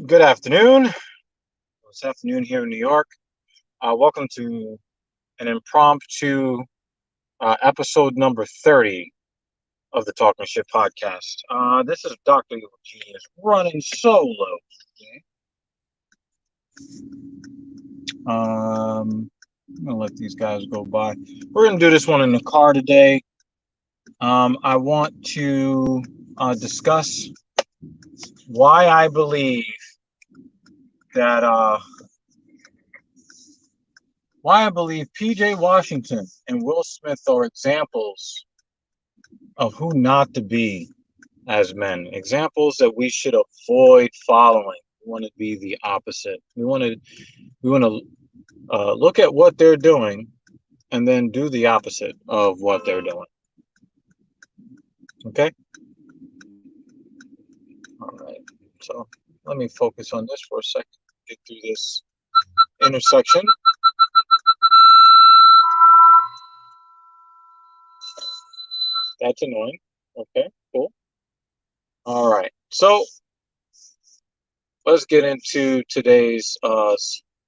Good afternoon. It's afternoon here in New York. Welcome to an impromptu episode number 30 of the Talking Shit podcast. This is Dr. Eugene running solo today. I'm going to let these guys go by. We're going to do this one in the car today. I want to discuss why I believe that PJ Washington and Will Smith are examples of who not to be as men, examples that we should avoid following. We want to be the opposite. We want to look at what they're doing and then do the opposite of what they're doing. Okay? All right. So let me focus on this for a second. Get through this intersection. That's annoying. Okay, cool. All right. So let's get into today's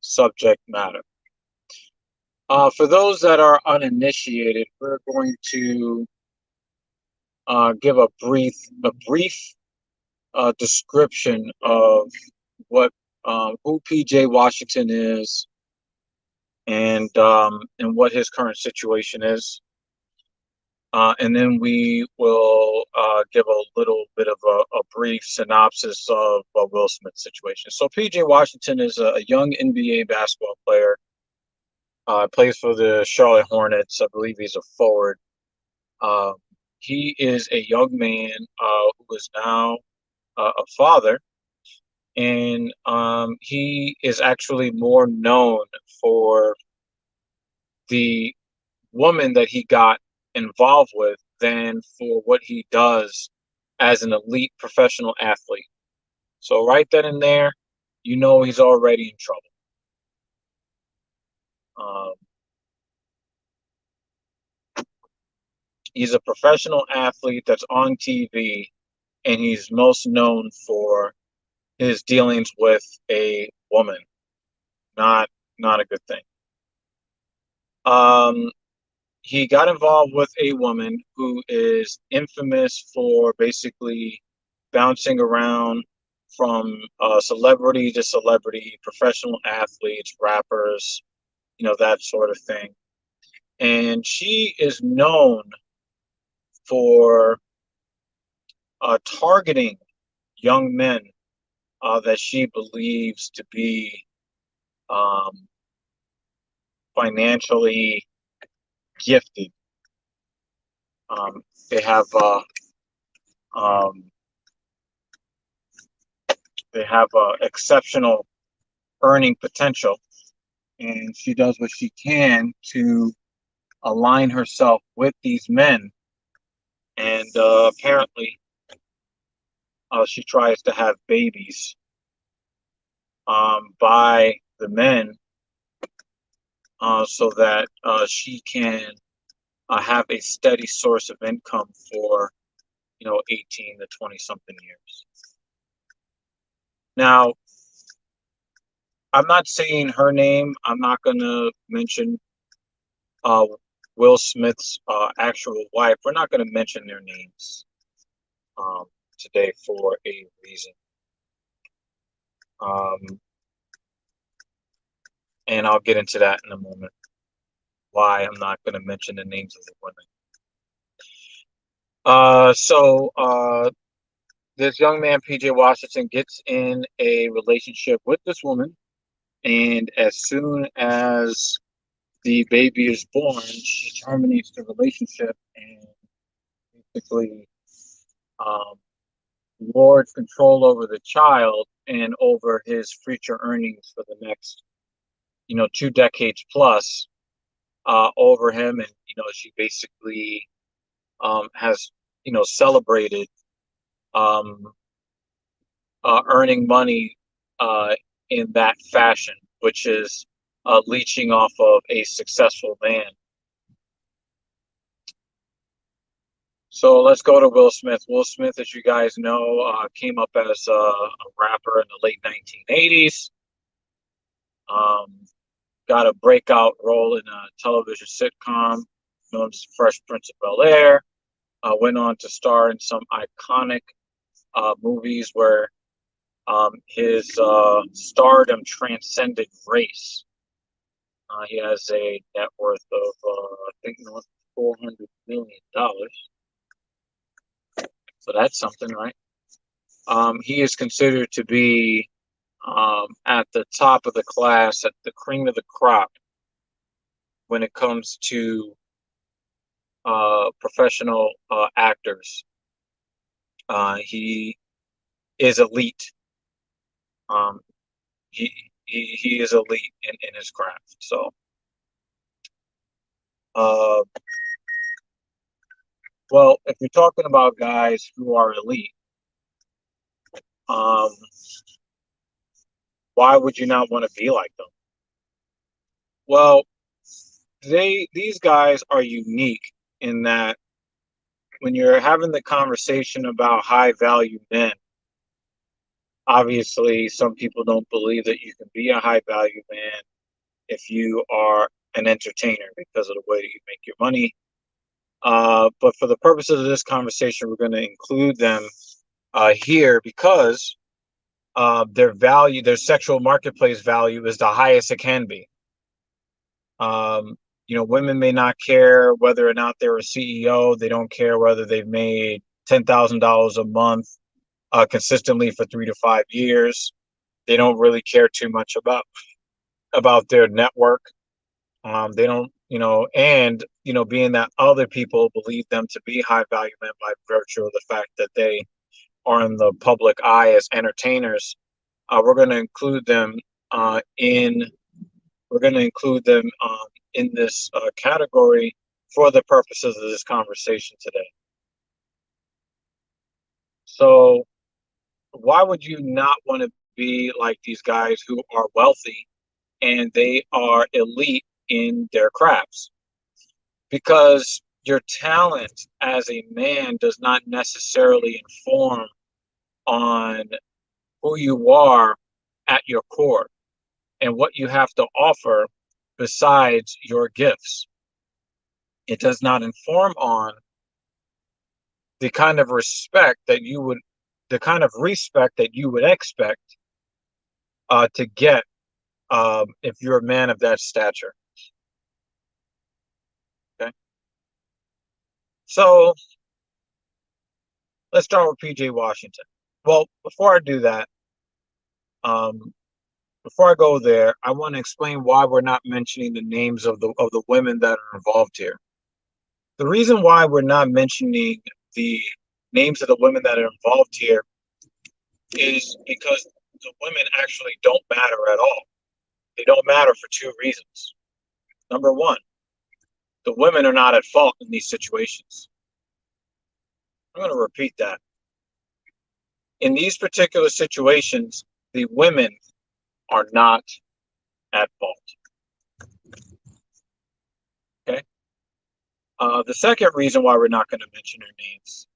subject matter. For those that are uninitiated, we're going to give a brief description of what who PJ Washington is and what his current situation is, and then we will give a little bit of a brief synopsis of Will Smith's situation. So PJ Washington is a young NBA basketball player. Plays for the Charlotte Hornets. I believe he's a forward. Um, he is a young man who is now a father, and he is actually more known for the woman that he got involved with than for what he does as an elite professional athlete. So right then and there, you know he's already in trouble. Um, he's a professional athlete that's on TV, and he's most known for his dealings with a woman. Not not a good thing. Um, he got involved with a woman who is infamous for basically bouncing around from celebrity to celebrity, professional athletes, rappers, that sort of thing. And she is known for targeting young men that she believes to be um, financially gifted. Um, they have um, exceptional earning potential, and she does what she can to align herself with these men. And apparently, she tries to have babies by the men so that she can have a steady source of income for 18 to 20 something years. Now, I'm not saying her name. I'm not going to mention uh, Will Smith's actual wife. We're not going to mention their names um, today for a reason. Um, and I'll get into that in a moment. Why I'm not going to mention the names of the women. This young man, PJ Washington, gets in a relationship with this woman, and as soon as the baby is born, she terminates the relationship and basically um, lords control over the child and over his future earnings for the next, 2 decades plus over him. And, she basically has, celebrated um, earning money in that fashion, which is leeching off of a successful man. So let's go to Will Smith. Will Smith, as you guys know, came up as a rapper in the late 1980s. Um, got a breakout role in a television sitcom known as Fresh Prince of Bel-Air. Went on to star in some iconic movies where his stardom transcended race. He has a net worth of, I think, north of $400 million. So that's something, right? He is considered to be at the top of the class, at the cream of the crop when it comes to professional actors. He is elite. Um, he is elite in his craft. So, uh, well, if you're talking about guys who are elite, um, why would you not want to be like them? Well, these guys are unique in that when you're having the conversation about high value men, obviously some people don't believe that you can be a high value man if you are an entertainer because of the way that you make your money. But for the purposes of this conversation, we're going to include them here because their value, their sexual marketplace value, is the highest it can be. Women may not care whether or not they're a CEO. They don't care whether they've made $10,000 a month consistently for 3 to 5 years. They don't really care too much about their network. They don't, being that other people believe them to be high value men by virtue of the fact that they are in the public eye as entertainers. We're going to include them in. We're going to include them in this category for the purposes of this conversation today. So, why would you not want to be like these guys who are wealthy and they are elite in their crafts? Because your talent as a man does not necessarily inform on who you are at your core and what you have to offer besides your gifts. It does not inform on the kind of respect that you would, the kind of respect that you would expect to get if you're a man of that stature. Okay, so let's start with PJ Washington. Well, before I do that, um, before I go there, I want to explain why we're not mentioning the names of the women that are involved here. The reason why we're not mentioning the names of the women that are involved here is because the women actually don't matter at all. They don't matter for two reasons. Number one, the women are not at fault in these situations. I'm going to repeat that. In these particular situations, the women are not at fault. Okay. The second reason why we're not going to mention their names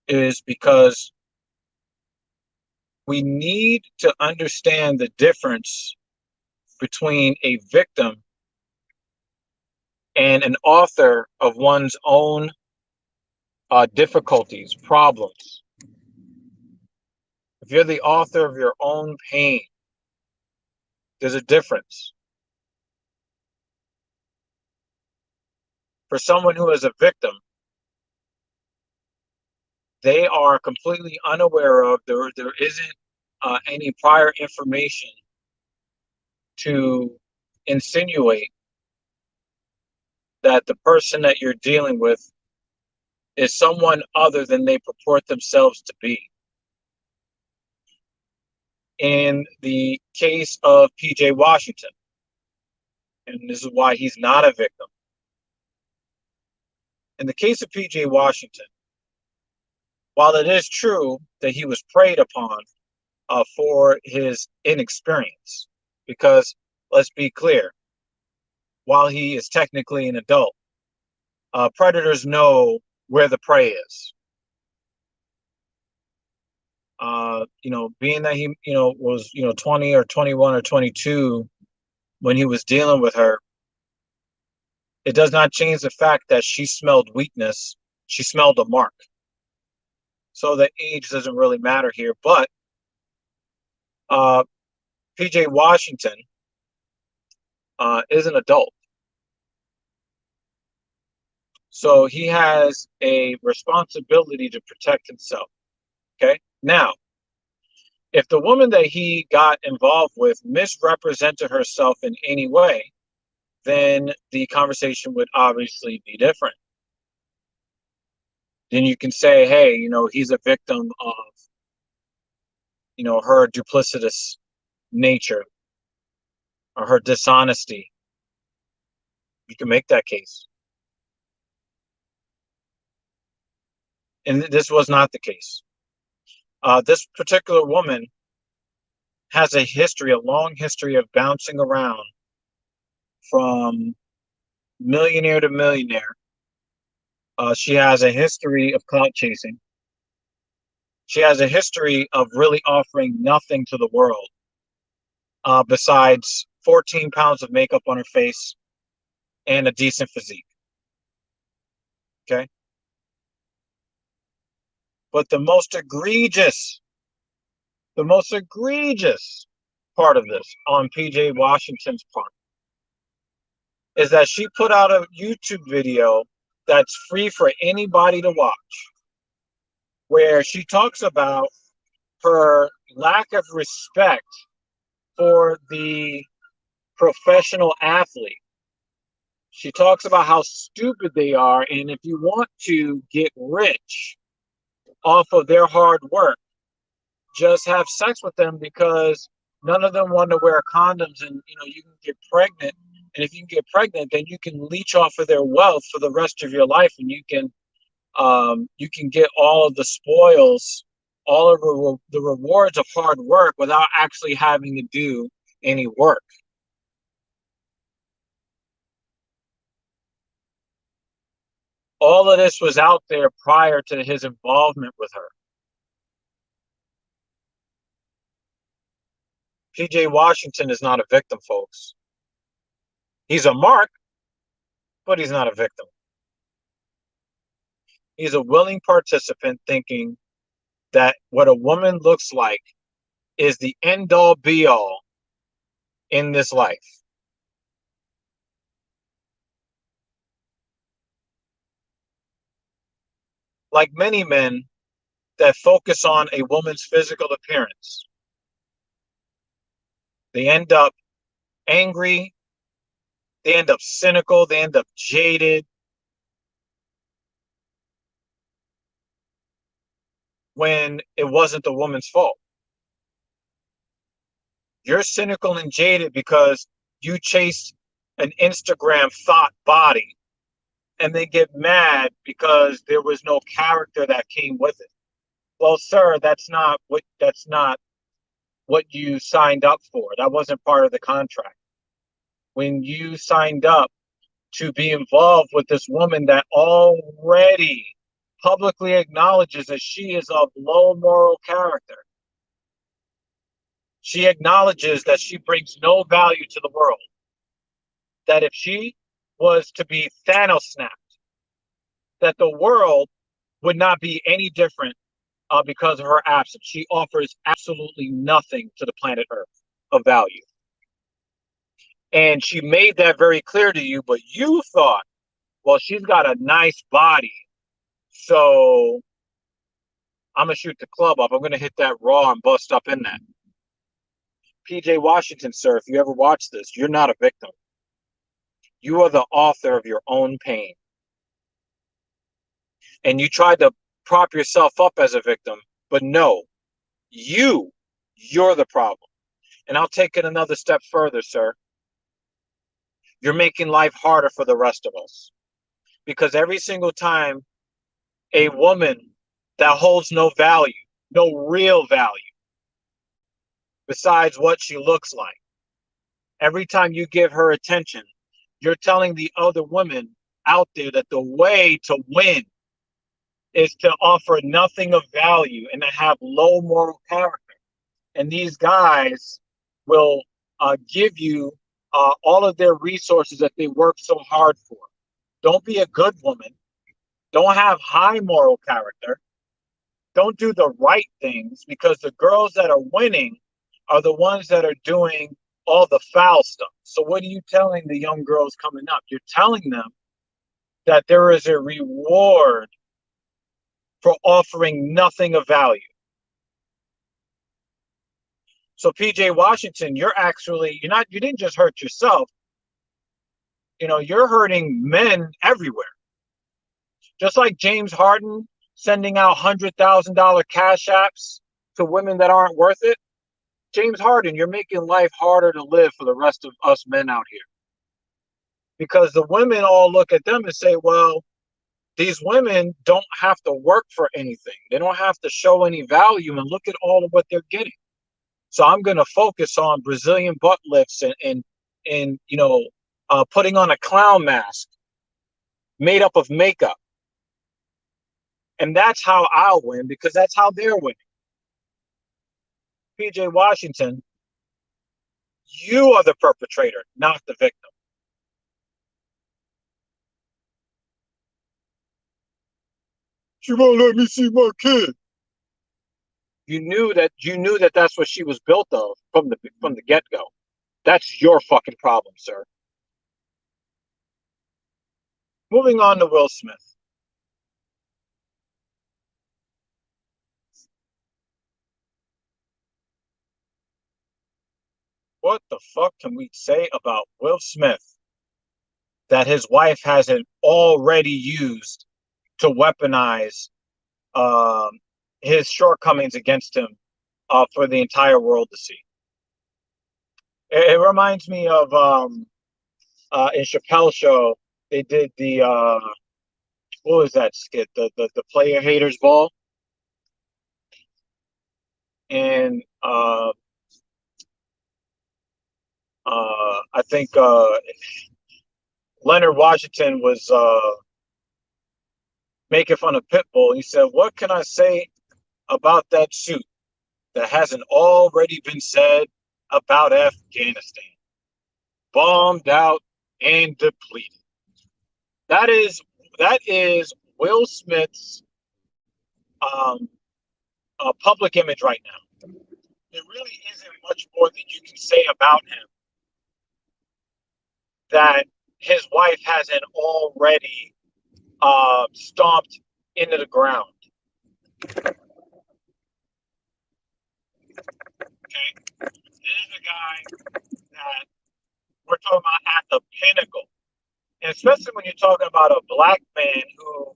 is because we need to understand the difference between a victim and an author of one's own difficulties, problems. If you're the author of your own pain, there's a difference. For someone who is a victim, they are completely unaware of, there isn't any prior information to insinuate that the person that you're dealing with is someone other than they purport themselves to be. In the case of PJ Washington, and this is why he's not a victim. In the case of PJ Washington, while it is true that he was preyed upon for his inexperience, because let's be clear, while he is technically an adult, predators know where the prey is. Being that he, was, 20 or 21 or 22 when he was dealing with her, it does not change the fact that she smelled weakness. She smelled a mark. So the age doesn't really matter here. But uh, PJ Washington is an adult. So he has a responsibility to protect himself. Okay. Now, if the woman that he got involved with misrepresented herself in any way, then the conversation would obviously be different. Then you can say, hey, he's a victim of, her duplicitous nature or her dishonesty. You can make that case. And this was not the case. This particular woman has a long history of bouncing around from millionaire to millionaire. She has a history of clout chasing. She has a history of really offering nothing to the world besides 14 pounds of makeup on her face and a decent physique. Okay. But the most egregious part of this on PJ Washington's part is that she put out a YouTube video that's free for anybody to watch, where she talks about her lack of respect for the professional athlete. She talks about how stupid they are, and if you want to get rich off of their hard work, just have sex with them, because none of them want to wear condoms, and you can get pregnant. And if you can get pregnant, then you can leech off of their wealth for the rest of your life, and you can get all of the spoils, all of the rewards of hard work without actually having to do any work. All of this was out there prior to his involvement with her. PJ Washington is not a victim, folks. He's a mark, but he's not a victim. He's a willing participant thinking that what a woman looks like is the end all be all in this life. Like many men that focus on a woman's physical appearance, they end up angry, they end up cynical, they end up jaded when it wasn't the woman's fault. You're cynical and jaded because you chased an Instagram thought body, and they get mad because there was no character that came with it. Well, sir, that's not what you signed up for. That wasn't part of the contract. When you signed up to be involved with this woman that already publicly acknowledges that she is of low moral character, she acknowledges that she brings no value to the world, that if she was to be Thanos snapped, that the world would not be any different because of her absence. She offers absolutely nothing to the planet Earth of value. And she made that very clear to you, but you thought, well, she's got a nice body, so I'm going to shoot the club up. I'm going to hit that raw and bust up in that. PJ Washington, sir, if you ever watch this, you're not a victim. You are the author of your own pain. And you tried to prop yourself up as a victim, but no, you're the problem. And I'll take it another step further, sir. You're making life harder for the rest of us. Because every single time a woman that holds no value, no real value, besides what she looks like, every time you give her attention, you're telling the other women out there that the way to win is to offer nothing of value and to have low moral character. And these guys will give you all of their resources that they work so hard for. Don't be a good woman. Don't have high moral character. Don't do the right things, because the girls that are winning are the ones that are doing all the foul stuff. So what are you telling the young girls coming up? You're telling them that there is a reward for offering nothing of value. So PJ Washington, you didn't just hurt yourself, you're hurting men everywhere. Just like James Harden sending out $100,000 cash apps to women that aren't worth it. James Harden, you're making life harder to live for the rest of us men out here. Because the women all look at them and say, well, these women don't have to work for anything. They don't have to show any value, and look at all of what they're getting. So I'm going to focus on Brazilian butt lifts and putting on a clown mask made up of makeup. And that's how I'll win, because that's how they're winning. PJ Washington, you are the perpetrator, not the victim. She won't let me see my kid. You knew that that's what she was built of from the get-go. That's your fucking problem, sir. Moving on to Will Smith. What the fuck can we say about Will Smith that his wife hasn't already used to weaponize his shortcomings against him for the entire world to see? It reminds me of in Chappelle's show, they did the what was that skit? The player haters ball, and I think Leonard Washington was making fun of Pitbull. He said, "What can I say about that suit that hasn't already been said about Afghanistan? Bombed out and depleted." That is Will Smith's public image right now. There really isn't much more that you can say about him that his wife hasn't already stomped into the ground. Okay, this is a guy that we're talking about at the pinnacle, and especially when you're talking about a black man who,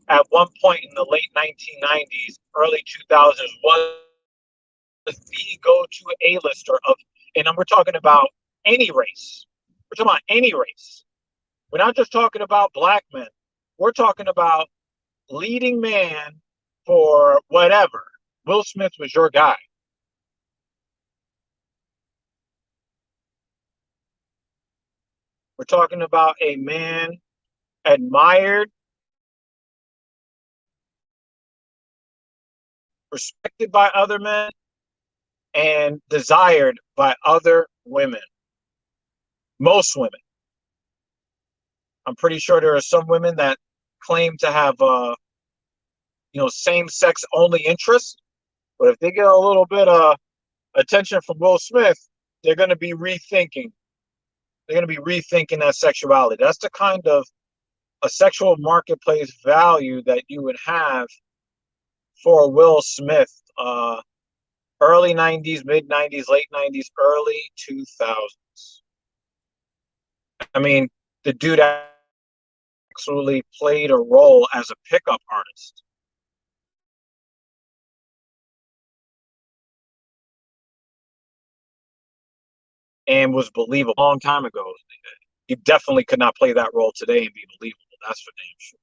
at one point in the late 1990s, early 2000s, was the go-to A-lister of, and we're talking about any race. We're talking about any race. We're not just talking about black men. We're talking about leading man for whatever. Will Smith was your guy. We're talking about a man admired, respected by other men, and desired by other women. Most women. I'm pretty sure there are some women that claim to have same-sex only interests, but if they get a little bit of attention from Will Smith, they're going to be rethinking. They're going to be rethinking that sexuality. That's the kind of a sexual marketplace value that you would have for Will Smith. Early 90s, mid 90s, late 90s, early 2000s. I mean, the dude actually played a role as a pickup artist. And was believable a long time ago. He definitely could not play that role today and be believable. That's for damn sure.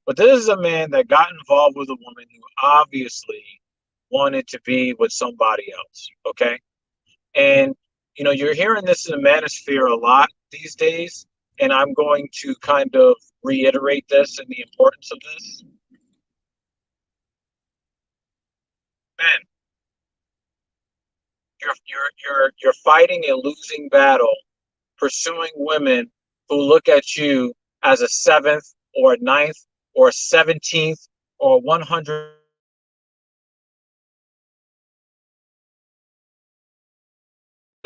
But this is a man that got involved with a woman who obviously wanted to be with somebody else. Okay. And, you're hearing this in the manosphere a lot these days. And I'm going to kind of reiterate this and the importance of this. Men, you're fighting a losing battle, pursuing women who look at you as a seventh or a ninth or a 17th or 100.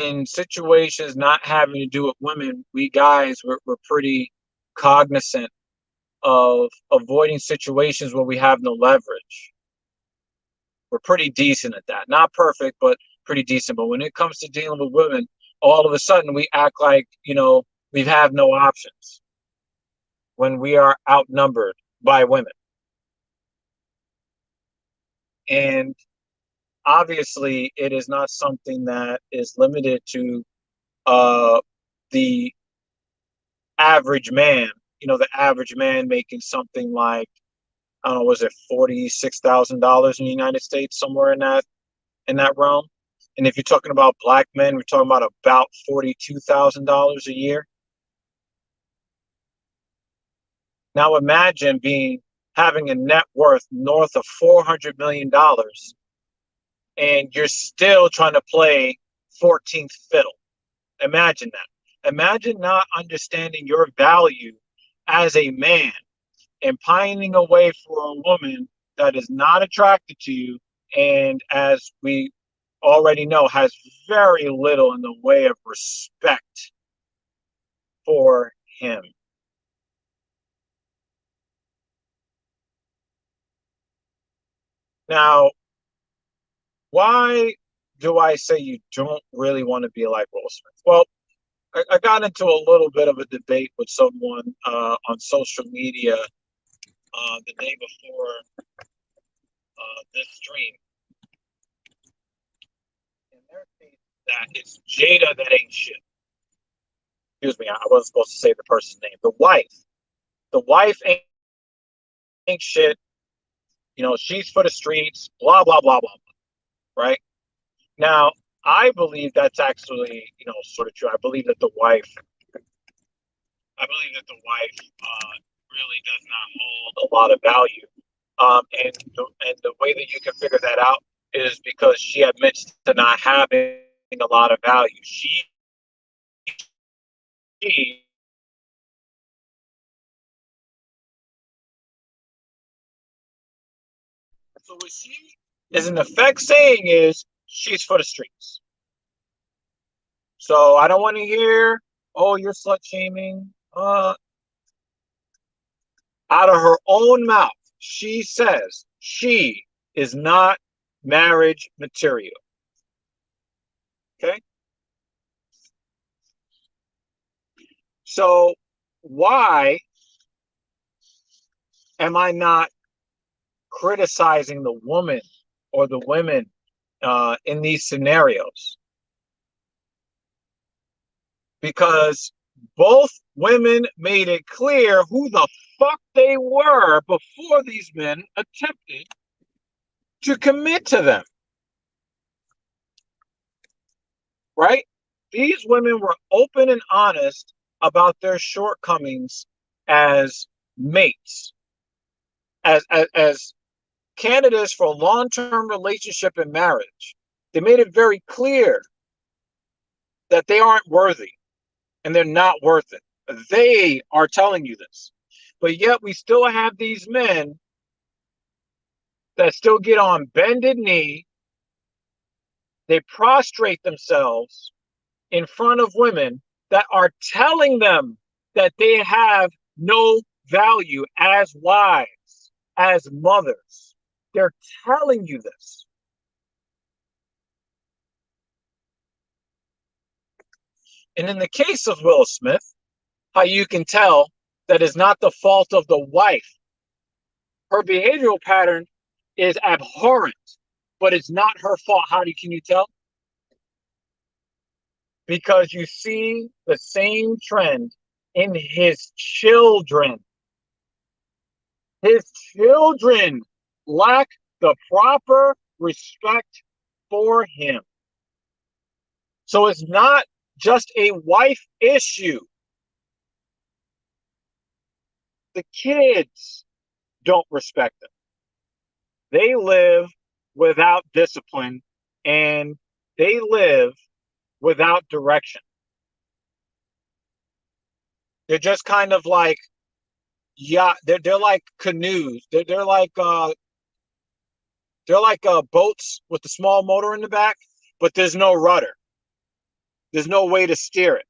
In situations not having to do with women, we guys we're pretty cognizant of avoiding situations where we have no leverage. We're pretty decent at that. Not perfect, but pretty decent. But when it comes to dealing with women, all of a sudden we act like, we have no options when we are outnumbered by women. And obviously, it is not something that is limited to uh, the average man. The average man making something like, I don't know, was it $46,000 in the United States, somewhere in that realm? And if you're talking about black men, we're talking about $42,000 a year. Now imagine having a net worth north of $400 million, and you're still trying to play 14th fiddle. Imagine that. Imagine not understanding your value as a man and pining away for a woman that is not attracted to you, and as we already know, has very little in the way of respect for him. Now, why do I say you don't really want to be like Will Smith? Well, I got into a little bit of a debate with someone on social media the day before this stream, and they're saying that it's Jada that ain't shit. Excuse me, I wasn't supposed to say the person's name. The wife ain't shit. She's for the streets. Blah blah blah blah. Right now, I believe that's actually sort of true. I believe that the wife really does not hold a lot of value. And the way that you can figure that out is because she admits to not having a lot of value. She so what she is in effect saying is she's for the streets. So I don't want to hear, oh, you're slut shaming. Out of her own mouth, she says she is not marriage material. Okay. So why am I not criticizing the woman or the women in these scenarios? Because both women made it clear who the fuck they were before these men attempted to commit to them. Right? These women were open and honest about their shortcomings as mates, as candidates for a long-term relationship and marriage. They made it very clear that they aren't worthy and they're not worth it. They are telling you this. But yet we still have these men that still get on bended knee. They prostrate themselves in front of women that are telling them that they have no value as wives, as mothers. They're telling you this. And in the case of Will Smith, how you can tell that is not the fault of the wife. Her behavioral pattern is abhorrent, but it's not her fault. Can you tell? Because you see the same trend in his children. His children lack the proper respect for him. So it's not just a wife issue. The kids don't respect him. They live without discipline, and they live without direction. They're just kind of like, yeah, they're like canoes. They're like boats with a small motor in the back, but there's no rudder. There's no way to steer it.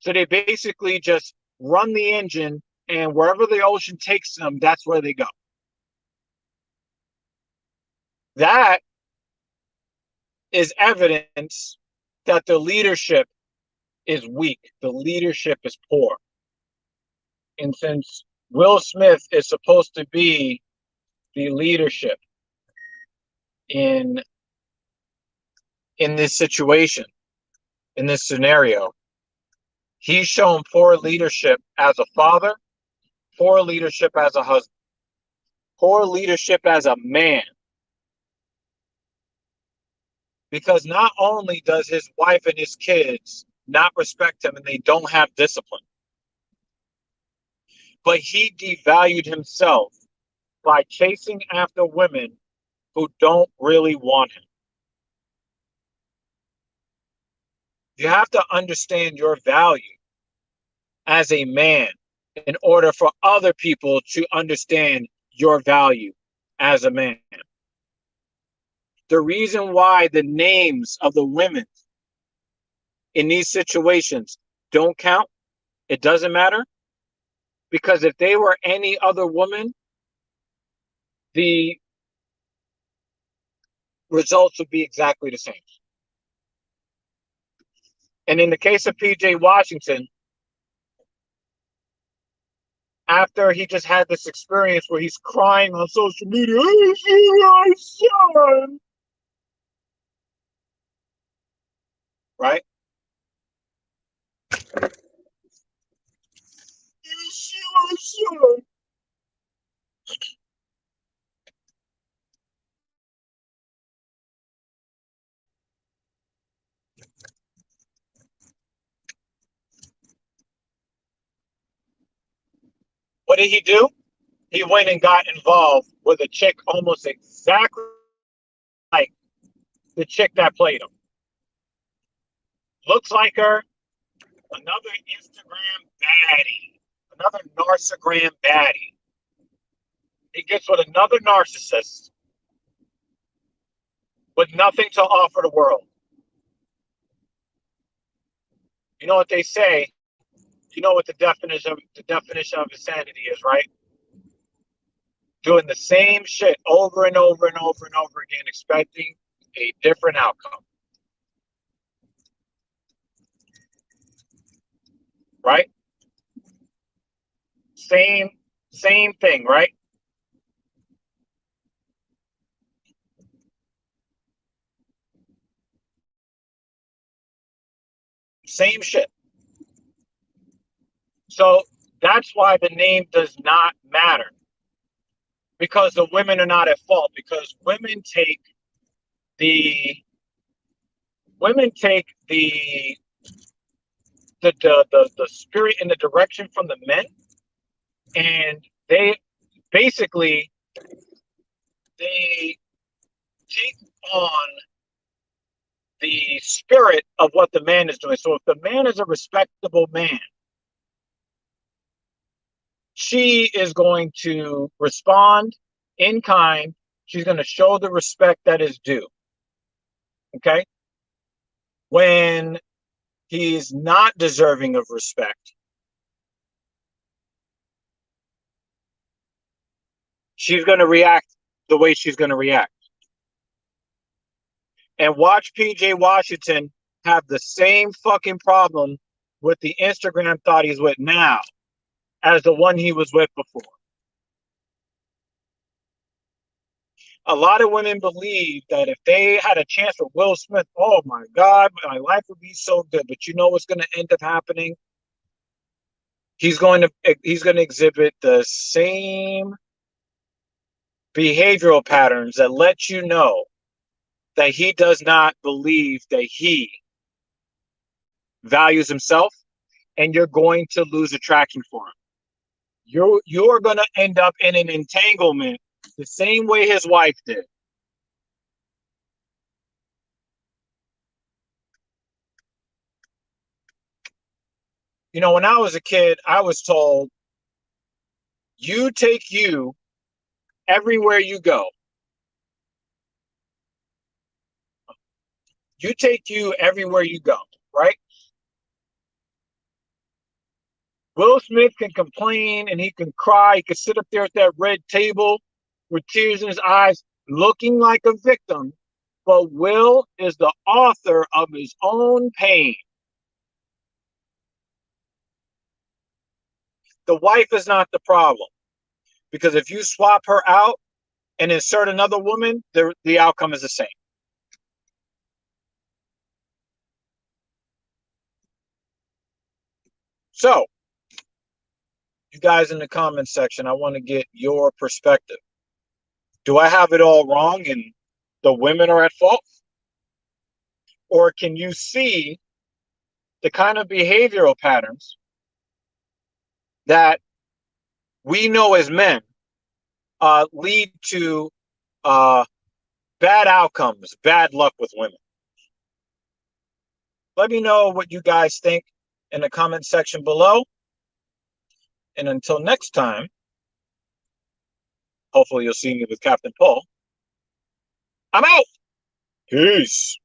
So they basically just run the engine, and wherever the ocean takes them, that's where they go. That is evidence that the leadership is weak. The leadership is poor. And since Will Smith is supposed to be the leadership in in this situation, in this scenario, he's shown poor leadership as a father, poor leadership as a husband, poor leadership as a man. Because not only does his wife and his kids not respect him and they don't have discipline, but he devalued himself by chasing after women who don't really want him. You have to understand your value as a man in order for other people to understand your value as a man. The reason why the names of the women in these situations don't count, it doesn't matter, because if they were any other woman, the results would be exactly the same. And in the case of PJ Washington, after he just had this experience where he's crying on social media, I see my son, right? I see my son. What did he do? He went and got involved with a chick almost exactly like the chick that played him. Looks like her, another Instagram baddie, another narcissism baddie. He gets with another narcissist with nothing to offer the world. You know what they say? You know what the definition of insanity is, right? Doing the same shit over and over and over and over again, expecting a different outcome. Right? Same thing, right? Same shit. So that's why the name does not matter. Because the women are not at fault. Because the women take the spirit and the direction from the men, and they basically they take on the spirit of what the man is doing. So if the man is a respectable man, she is going to respond in kind. She's going to show the respect that is due. Okay? When he's not deserving of respect, she's going to react the way she's going to react. And watch PJ Washington have the same fucking problem with the Instagram thought he's with now as the one he was with before. A lot of women believe that if they had a chance with Will Smith, oh my God, my life would be so good. But you know what's going to end up happening? He's going to exhibit the same behavioral patterns that let you know that he does not believe that he values himself, and you're going to lose attraction for him. You're going to end up in an entanglement the same way his wife did. When I was a kid, I was told, you take you everywhere you go. You take you everywhere you go, right? Will Smith can complain and he can cry. He can sit up there at that red table with tears in his eyes, looking like a victim. But Will is the author of his own pain. The wife is not the problem. Because if you swap her out and insert another woman, the outcome is the same. So, you guys in the comments section, I want to get your perspective. Do I have it all wrong and the women are at fault? Or can you see the kind of behavioral patterns that we know as men lead to uh, bad outcomes, bad luck with women? Let me know what you guys think in the comment section below. And until next time, hopefully you'll see me with Captain Paul. I'm out. Peace.